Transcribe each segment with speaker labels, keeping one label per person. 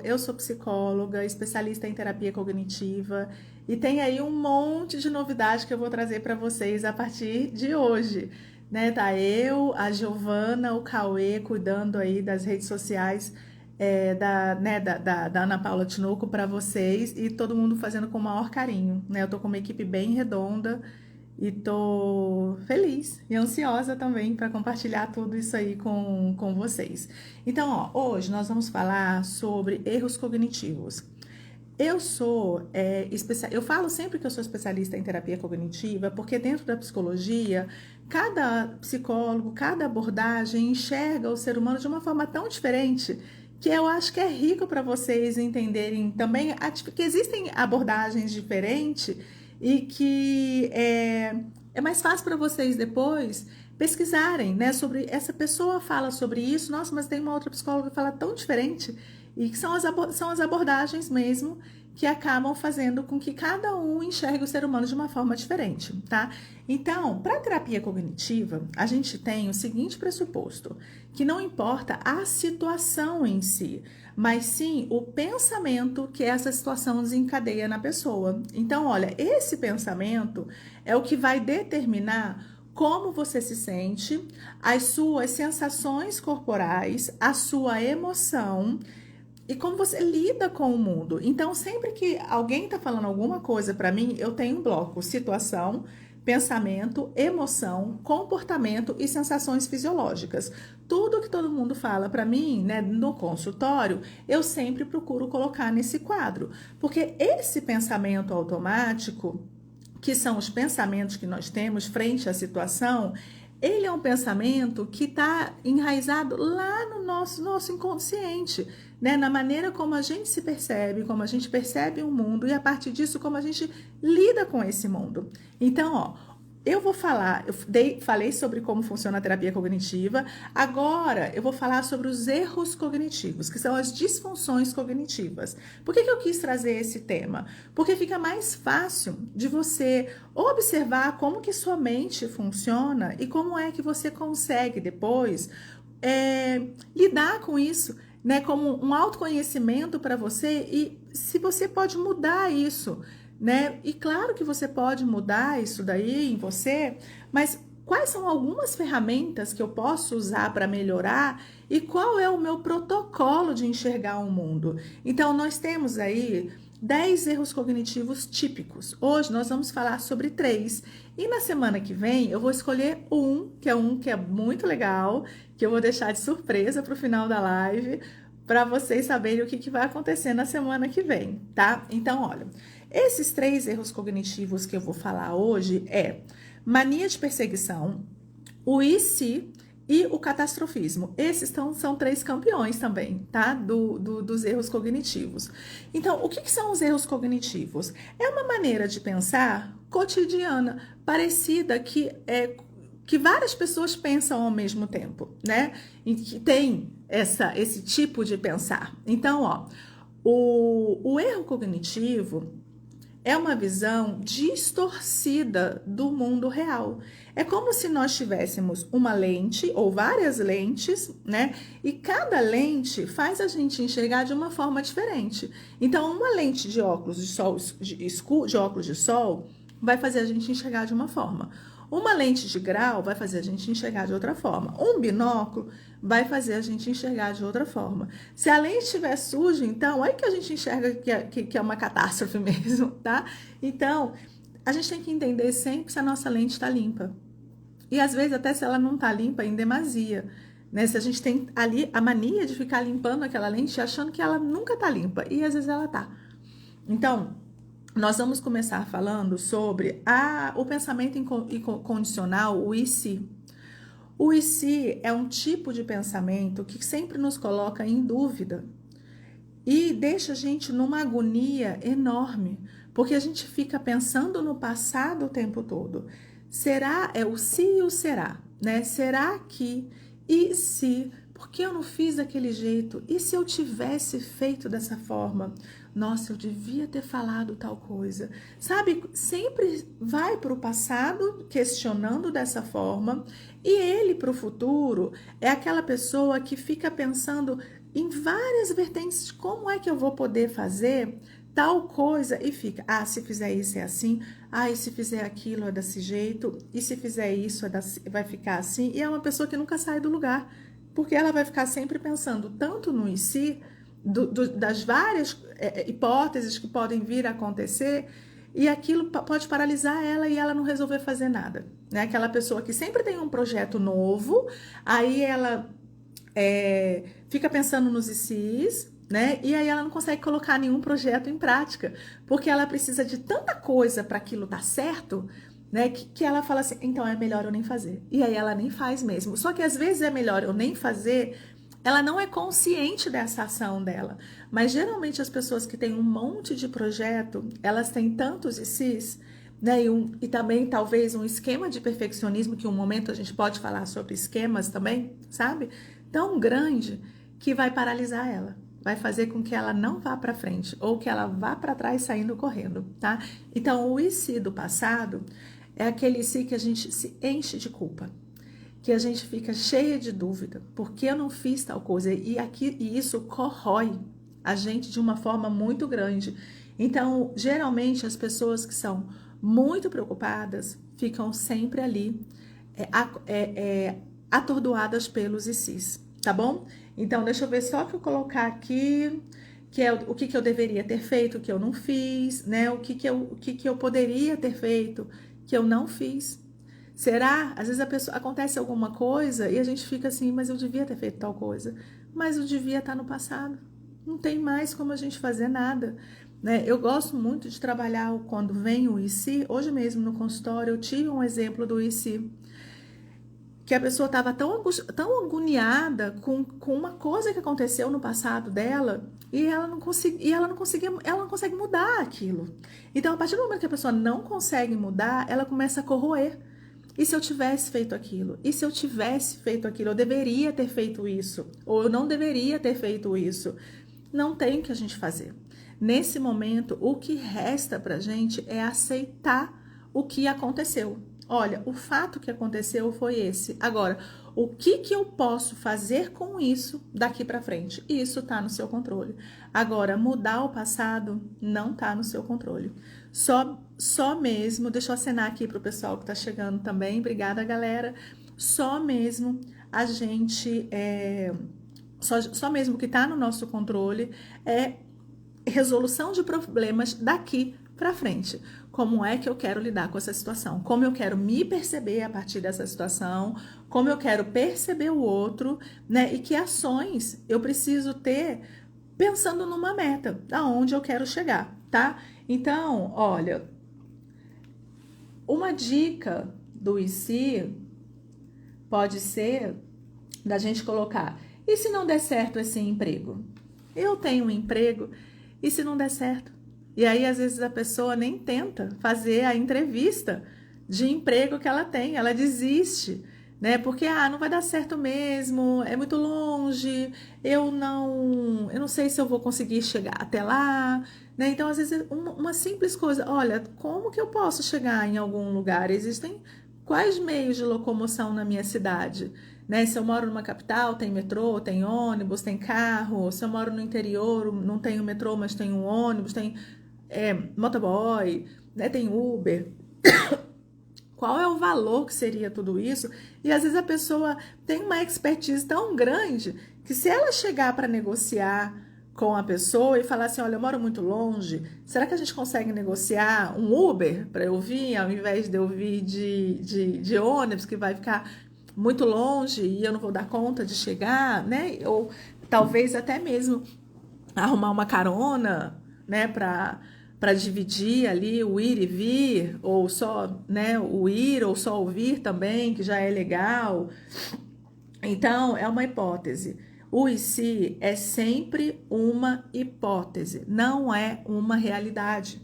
Speaker 1: Eu sou psicóloga, especialista em terapia cognitiva e tem aí um monte de novidade que eu vou trazer para vocês a partir de hoje, né? Tá eu, a Giovana, o Cauê cuidando aí das redes sociais da Ana Paula Tinoco para vocês e todo mundo fazendo com o maior carinho, né? Eu tô com uma equipe bem redonda e tô feliz e ansiosa também para compartilhar tudo isso aí com vocês. Então, ó, hoje nós vamos falar sobre erros cognitivos. Eu falo sempre que eu sou especialista em terapia cognitiva, porque dentro da psicologia, cada psicólogo, cada abordagem enxerga o ser humano de uma forma tão diferente que eu acho que é rico para vocês entenderem também que existem abordagens diferentes e que é mais fácil para vocês depois pesquisarem, né, sobre essa pessoa fala sobre isso, nossa, mas tem uma outra psicóloga que fala tão diferente, e que são as abordagens mesmo que acabam fazendo com que cada um enxergue o ser humano de uma forma diferente, tá? Então, para a terapia cognitiva, a gente tem o seguinte pressuposto, que não importa a situação em si, mas sim o pensamento que essa situação desencadeia na pessoa. Então, olha, esse pensamento é o que vai determinar como você se sente, as suas sensações corporais, a sua emoção e como você lida com o mundo. Então, sempre que alguém está falando alguma coisa para mim, eu tenho um bloco: situação, pensamento, emoção, comportamento e sensações fisiológicas. Tudo que todo mundo fala para mim, né, no consultório, eu sempre procuro colocar nesse quadro, porque esse pensamento automático, que são os pensamentos que nós temos frente à situação, ele é um pensamento que está enraizado lá no nosso inconsciente, né? Na maneira como a gente se percebe, como a gente percebe o mundo e a partir disso como a gente lida com esse mundo. Então, ó, falei sobre como funciona a terapia cognitiva, agora eu vou falar sobre os erros cognitivos, que são as disfunções cognitivas. Por que eu quis trazer esse tema? Porque fica mais fácil de você observar como que sua mente funciona e como é que você consegue depois lidar com isso, né, como um autoconhecimento para você e se você pode mudar isso, né? E claro que você pode mudar isso daí em você, mas quais são algumas ferramentas que eu posso usar para melhorar e qual é o meu protocolo de enxergar o mundo? Então, nós temos aí 10 erros cognitivos típicos. Hoje nós vamos falar sobre 3. E na semana que vem eu vou escolher um que é muito legal, que eu vou deixar de surpresa para o final da live, para vocês saberem o que vai acontecer na semana que vem, tá? Então, olha, esses 3 erros cognitivos que eu vou falar hoje é mania de perseguição, o e se e o catastrofismo. Esses são 3 campeões também, tá? Dos erros cognitivos. Então, o que são os erros cognitivos? É uma maneira de pensar cotidiana, parecida que várias pessoas pensam ao mesmo tempo, né? E que tem esse tipo de pensar. Então, ó, o erro cognitivo é uma visão distorcida do mundo real. É como se nós tivéssemos uma lente ou várias lentes, né? E cada lente faz a gente enxergar de uma forma diferente. Então, uma lente de óculos de óculos de sol vai fazer a gente enxergar de uma forma. Uma lente de grau vai fazer a gente enxergar de outra forma. Um binóculo vai fazer a gente enxergar de outra forma. Se a lente estiver suja, então, aí que a gente enxerga que é uma catástrofe mesmo, tá? Então, a gente tem que entender sempre se a nossa lente está limpa. E às vezes até se ela não está limpa em demasia, né? Se a gente tem ali a mania de ficar limpando aquela lente achando que ela nunca está limpa, e às vezes ela está. Então, nós vamos começar falando sobre o pensamento incondicional, o e se. O e se é um tipo de pensamento que sempre nos coloca em dúvida e deixa a gente numa agonia enorme, porque a gente fica pensando no passado o tempo todo. Será? É o se e o será, né? Será que? E se? Por que eu não fiz daquele jeito? E se eu tivesse feito dessa forma? nossa, eu devia ter falado tal coisa. Sabe, sempre vai para o passado questionando dessa forma, e ele para o futuro é aquela pessoa que fica pensando em várias vertentes de como é que eu vou poder fazer tal coisa e fica, se fizer isso é assim, e se fizer aquilo é desse jeito, e se fizer isso vai ficar assim, e é uma pessoa que nunca sai do lugar, porque ela vai ficar sempre pensando tanto no e se, das várias hipóteses que podem vir a acontecer, e aquilo pode paralisar ela e ela não resolver fazer nada, né? Aquela pessoa que sempre tem um projeto novo, aí ela fica pensando nos ICs, né? E aí ela não consegue colocar nenhum projeto em prática, porque ela precisa de tanta coisa para aquilo dar certo, né? Que ela fala assim, então é melhor eu nem fazer. E aí ela nem faz mesmo. Só que às vezes é melhor eu nem fazer, ela não é consciente dessa ação dela. Mas geralmente as pessoas que têm um monte de projeto, elas têm tantos ICs, né? E também talvez um esquema de perfeccionismo, que um momento a gente pode falar sobre esquemas também, sabe? Tão grande que vai paralisar ela, vai fazer com que ela não vá para frente ou que ela vá para trás saindo correndo, tá? Então, o e se do passado é aquele e se que a gente se enche de culpa, que a gente fica cheia de dúvida, porque eu não fiz tal coisa, e isso corrói a gente de uma forma muito grande. Então, geralmente as pessoas que são muito preocupadas ficam sempre ali atordoadas pelos ICs, tá bom? Então, deixa eu ver só que eu colocar aqui, que é o que eu deveria ter feito, que eu não fiz, né? O que eu poderia ter feito, que eu não fiz. Será? Às vezes acontece alguma coisa e a gente fica assim, mas eu devia ter feito tal coisa. Mas o devia estar no passado. Não tem mais como a gente fazer nada, né? Eu gosto muito de trabalhar quando vem o IC. Hoje mesmo no consultório eu tive um exemplo do IC, que a pessoa estava tão agoniada com uma coisa que aconteceu no passado dela e ela não consegue mudar aquilo. Então, a partir do momento que a pessoa não consegue mudar, ela começa a corroer. E se eu tivesse feito aquilo? E se eu tivesse feito aquilo? Eu deveria ter feito isso. Ou eu não deveria ter feito isso. Não tem o que a gente fazer. Nesse momento, o que resta pra gente é aceitar o que aconteceu. Olha, o fato que aconteceu foi esse. Agora, o que eu posso fazer com isso daqui para frente? Isso está no seu controle. Agora, mudar o passado não está no seu controle. Só mesmo, deixa eu acenar aqui para o pessoal que está chegando também. Obrigada, galera. Só mesmo a gente, só mesmo que está no nosso controle é resolução de problemas daqui para frente. Como é que eu quero lidar com essa situação? Como eu quero me perceber a partir dessa situação? Como eu quero perceber o outro, né? E que ações eu preciso ter pensando numa meta, aonde eu quero chegar, tá? Então, olha, uma dica do IC pode ser da gente colocar: e se não der certo esse emprego? Eu tenho um emprego, e se não der certo? E aí, às vezes, a pessoa nem tenta fazer a entrevista de emprego que ela tem, ela desiste, né? Porque, não vai dar certo mesmo, é muito longe, eu não sei se eu vou conseguir chegar até lá, né? Então, às vezes, uma simples coisa, olha, como que eu posso chegar em algum lugar? Existem quais meios de locomoção na minha cidade? Né? Se eu moro numa capital, tem metrô, tem ônibus, tem carro. Se eu moro no interior, não tem o metrô, mas tem um ônibus, tem motoboy, né? Tem Uber. Qual é o valor que seria tudo isso? E às vezes a pessoa tem uma expertise tão grande que se ela chegar para negociar com a pessoa e falar assim, olha, eu moro muito longe, será que a gente consegue negociar um Uber para eu vir, ao invés de eu vir de ônibus, que vai ficar muito longe e eu não vou dar conta de chegar, né? Ou talvez até mesmo arrumar uma carona, né, para dividir ali o ir e vir, ou só, né, o ir ou só o vir também, que já é legal. Então, é uma hipótese. O e se é sempre uma hipótese, não é uma realidade.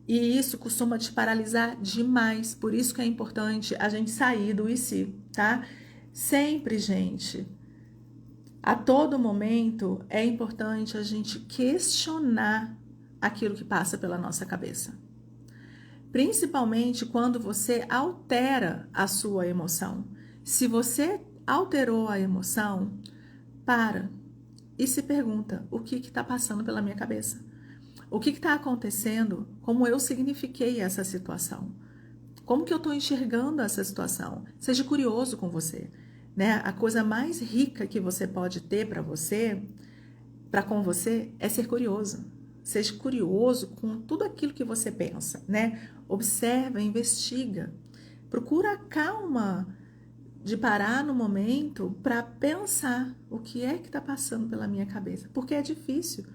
Speaker 1: E isso costuma te paralisar demais. Por isso que é importante a gente sair do e se, tá? Sempre, gente, a todo momento é importante a gente questionar aquilo que passa pela nossa cabeça. Principalmente quando você altera a sua emoção. Se você alterou a emoção, para e se pergunta: o que está passando pela minha cabeça? O que está acontecendo? Como eu signifiquei essa situação? Como que eu estou enxergando essa situação? Seja curioso com você, né? A coisa mais rica que você pode ter para com você, é ser curioso. Seja curioso com tudo aquilo que você pensa, né? Observa, investiga. Procura a calma de parar no momento para pensar o que é que está passando pela minha cabeça. Porque é difícil,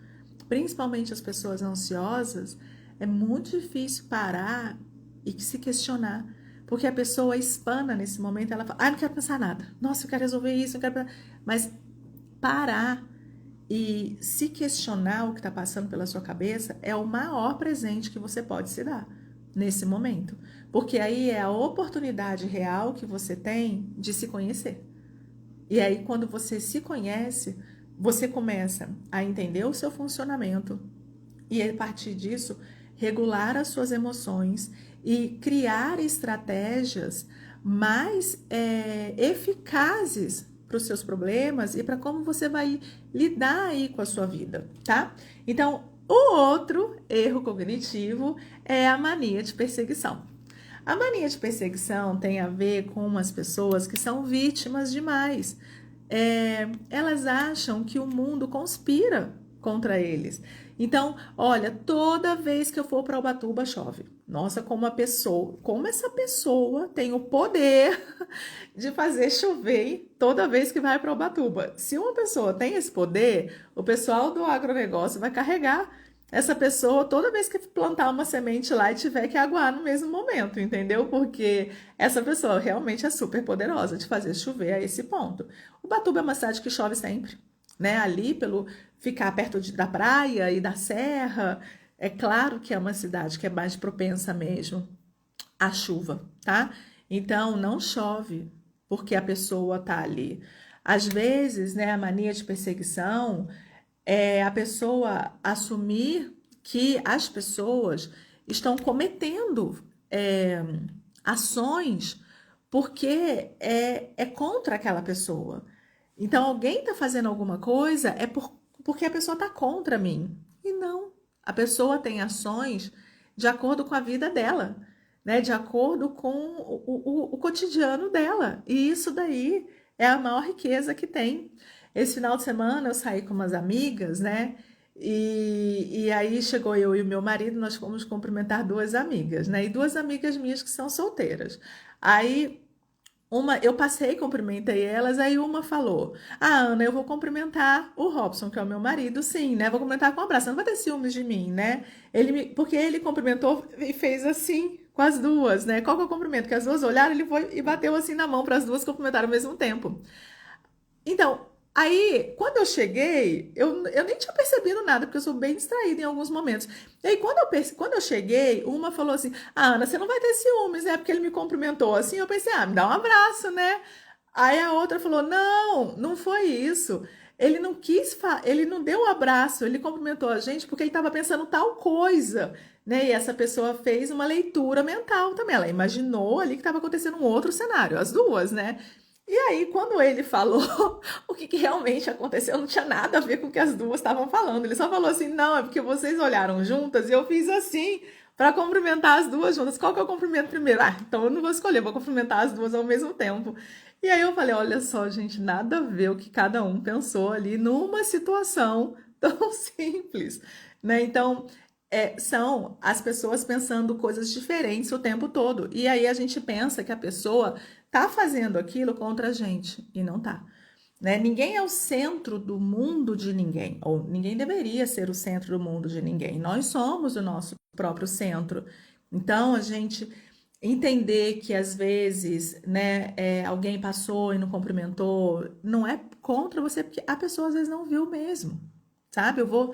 Speaker 1: principalmente as pessoas ansiosas, é muito difícil parar e se questionar. Porque a pessoa espana nesse momento, ela fala: não quero pensar nada. Nossa, eu quero resolver isso, eu quero pensar. Mas parar e se questionar o que está passando pela sua cabeça é o maior presente que você pode se dar nesse momento. Porque aí é a oportunidade real que você tem de se conhecer. E aí, quando você se conhece, você começa a entender o seu funcionamento e, a partir disso, regular as suas emoções e criar estratégias mais eficazes para os seus problemas e para como você vai lidar aí com a sua vida, tá? Então, o outro erro cognitivo é a mania de perseguição. A mania de perseguição tem a ver com umas pessoas que são vítimas demais. Elas acham que o mundo conspira contra eles. Então, olha, toda vez que eu for para Ubatuba chove. Nossa, como essa pessoa tem o poder de fazer chover toda vez que vai para Ubatuba. Se uma pessoa tem esse poder, o pessoal do agronegócio vai carregar essa pessoa toda vez que plantar uma semente lá e tiver que aguar no mesmo momento, entendeu? Porque essa pessoa realmente é super poderosa de fazer chover a esse ponto. Ubatuba é uma cidade que chove sempre, né? Ali, pelo ficar perto da praia e da serra, é claro que é uma cidade que é mais propensa mesmo à chuva, tá? Então, não chove porque a pessoa tá ali. Às vezes, né, a mania de perseguição é a pessoa assumir que as pessoas estão cometendo ações porque é contra aquela pessoa. Então, alguém está fazendo alguma coisa porque a pessoa está contra mim. E não, a pessoa tem ações de acordo com a vida dela, né? De acordo com o cotidiano dela. E isso daí é a maior riqueza que tem. Esse final de semana eu saí com umas amigas, né? E aí chegou eu e o meu marido, nós fomos cumprimentar duas amigas, né? E duas amigas minhas que são solteiras. Aí eu passei, cumprimentei elas, aí uma falou: Ana, eu vou cumprimentar o Robson, que é o meu marido, sim, né? Vou cumprimentar com um abraço, você não vai ter ciúmes de mim, né? Porque ele cumprimentou e fez assim com as duas, né? Qual que é o cumprimento? Que as duas olharam, ele foi e bateu assim na mão para as duas cumprimentar ao mesmo tempo. Então, aí, quando eu cheguei, eu nem tinha percebido nada, porque eu sou bem distraída em alguns momentos. E aí, quando eu cheguei, uma falou assim: Ana, você não vai ter ciúmes, né? Porque ele me cumprimentou assim. Eu pensei: me dá um abraço, né? Aí a outra falou: não, não foi isso. Ele não ele não deu um abraço, ele cumprimentou a gente porque ele estava pensando tal coisa, né? E essa pessoa fez uma leitura mental também. Ela imaginou ali que estava acontecendo um outro cenário, as duas, né? E aí, quando ele falou o que realmente aconteceu, não tinha nada a ver com o que as duas estavam falando. Ele só falou assim: não, é porque vocês olharam juntas e eu fiz assim para cumprimentar as duas juntas. Qual que é o cumprimento primeiro? Então eu não vou escolher, vou cumprimentar as duas ao mesmo tempo. E aí eu falei: olha só, gente, nada a ver o que cada um pensou ali numa situação tão simples, né? Então, são as pessoas pensando coisas diferentes o tempo todo. E aí a gente pensa que a pessoa tá fazendo aquilo contra a gente e não tá, né? Ninguém é o centro do mundo de ninguém, ou ninguém deveria ser o centro do mundo de ninguém. Nós somos o nosso próprio centro. Então, a gente entender que às vezes, né, alguém passou e não cumprimentou, não é contra você, porque a pessoa às vezes não viu mesmo, sabe? Eu vou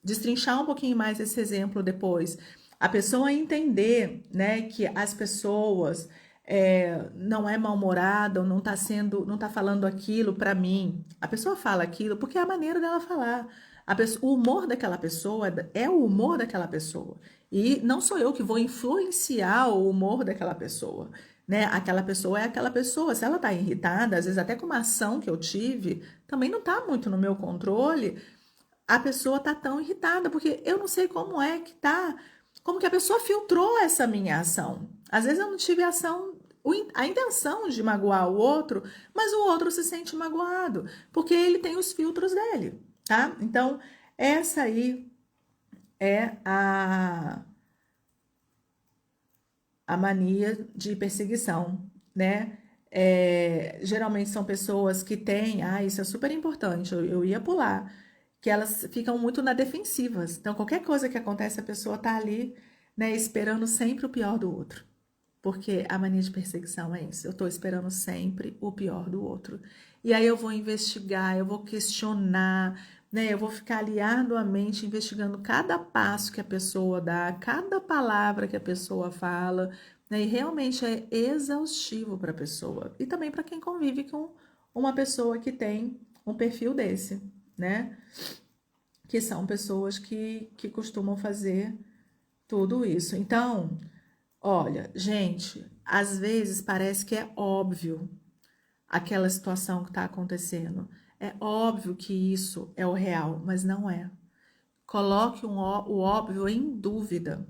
Speaker 1: destrinchar um pouquinho mais esse exemplo depois. A pessoa entender, né, que as pessoas não é mal-humorada ou não tá falando aquilo para mim. A pessoa fala aquilo porque é a maneira dela falar. O humor daquela pessoa é o humor daquela pessoa. E não sou eu que vou influenciar o humor daquela pessoa, né? Aquela pessoa é aquela pessoa. Se ela tá irritada, às vezes até com uma ação que eu tive, também não tá muito no meu controle, a pessoa tá tão irritada, porque eu não sei como é que tá, como que a pessoa filtrou essa minha ação. Às vezes eu não tive a intenção de magoar o outro, mas o outro se sente magoado, porque ele tem os filtros dele, tá? Então, essa aí é a mania de perseguição, né? Geralmente são pessoas que têm, isso é super importante, eu ia pular, que elas ficam muito na defensivas. Então, qualquer coisa que acontece, a pessoa tá ali, né, esperando sempre o pior do outro. Porque a mania de perseguição é isso. Eu estou esperando sempre o pior do outro. E aí eu vou investigar, eu vou questionar, né? Eu vou ficar ali arduamente investigando cada passo que a pessoa dá, cada palavra que a pessoa fala, né? E realmente é exaustivo para a pessoa. E também para quem convive com uma pessoa que tem um perfil desse, né? Que são pessoas que costumam fazer tudo isso. Então, olha, gente, às vezes parece que é óbvio aquela situação que está acontecendo. É óbvio que isso é o real, mas não é. Coloque o óbvio em dúvida.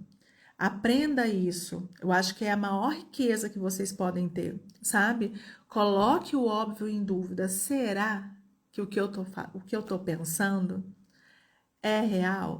Speaker 1: Aprenda isso. Eu acho que é a maior riqueza que vocês podem ter, sabe? Coloque o óbvio em dúvida. Será que o que eu tô pensando é real?